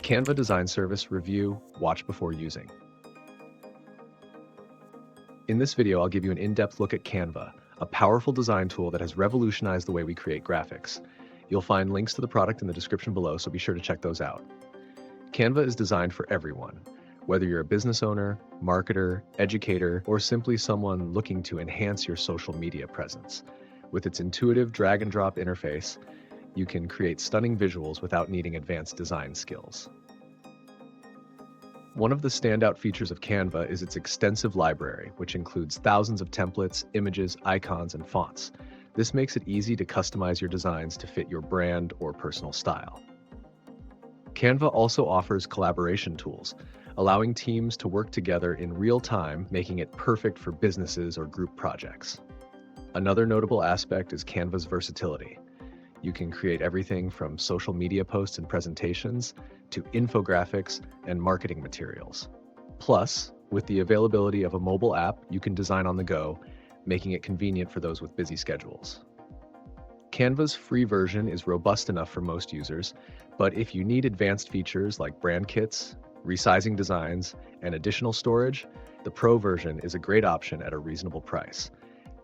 Canva Design Service Review, Watch Before Using. In this video, I'll give you an in-depth look at Canva, a powerful design tool that has revolutionized the way we create graphics. You'll find links to the product in the description below, so be sure to check those out. Canva is designed for everyone, whether you're a business owner, marketer, educator, or simply someone looking to enhance your social media presence. With its intuitive drag-and-drop interface, you can create stunning visuals without needing advanced design skills. One of the standout features of Canva is its extensive library, which includes thousands of templates, images, icons, and fonts. This makes it easy to customize your designs to fit your brand or personal style. Canva also offers collaboration tools, allowing teams to work together in real time, making it perfect for businesses or group projects. Another notable aspect is Canva's versatility. You can create everything from social media posts and presentations to infographics and marketing materials. Plus, with the availability of a mobile app, you can design on the go, making it convenient for those with busy schedules. Canva's free version is robust enough for most users, but if you need advanced features like brand kits, resizing designs, and additional storage, the Pro version is a great option at a reasonable price.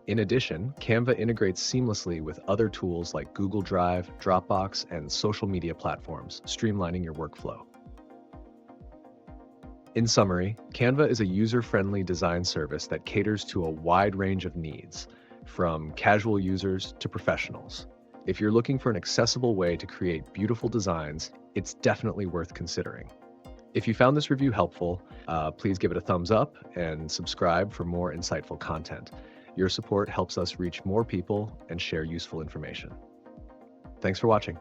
In addition, Canva integrates seamlessly with other tools like Google Drive, Dropbox, and social media platforms, streamlining your workflow. In summary, Canva is a user-friendly design service that caters to a wide range of needs, from casual users to professionals. If you're looking for an accessible way to create beautiful designs, it's definitely worth considering. If you found this review helpful, please give it a thumbs up and subscribe for more insightful content. Your support helps us reach more people and share useful information. Thanks for watching.